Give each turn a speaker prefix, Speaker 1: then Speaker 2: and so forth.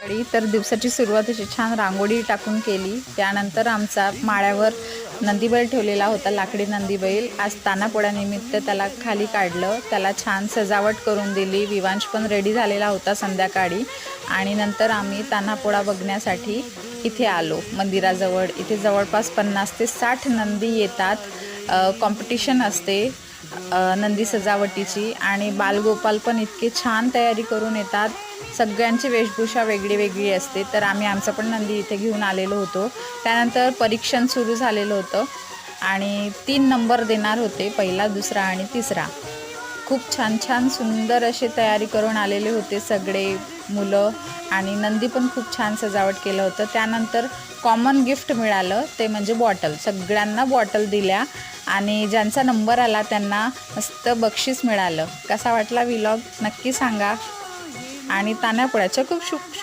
Speaker 1: तर दिवसाची सुरुवात अशी छान रांगोळी टाकून केली। त्यानंतर आमचा माळ्यावर नंदीबैल ठेवलेला होता, लाकडी नंदीबैल। आज तानापोळ्यानिमित्त त्याला खाली काढलं, त्याला छान सजावट करून दिली। विवांश पण रेडी झालेला होता संध्याकाळी आणि नंतर आम्ही तानापोळा बघण्यासाठी इथे आलो मंदिराजवळ। इथे जवळपास 50 ते 60 नंदी येतात। कॉम्पिटिशन असते नंदी सजावटीची आणि बालगोपाल पण इतके छान तयारी करून येतात। सगळ्यांची वेशभूषा वेगळी वेगळी असते। तर आम्ही आमचा पण नंदी इथे घेऊन आलेलो होतो। त्यानंतर परीक्षण सुरू झालेलं होतं आणि 3 नंबर देणार होते, पहिला, दुसरा आणि तिसरा। खूप छान छान सुंदर अशी तयारी करून आलेले होते सगळे मुलं आणि नंदी पण खूप छान सजावट केलं होतं। त्यानंतर कॉमन गिफ्ट मिळालं, ते म्हणजे बॉटल। सगळ्यांना बॉटल दिल्या आणि ज्यांचा नंबर आला त्यांना मस्त बक्षीस मिळालं। कसा वाटला व्लॉग नक्की सांगा आणि तानापोळ्याच्या खूप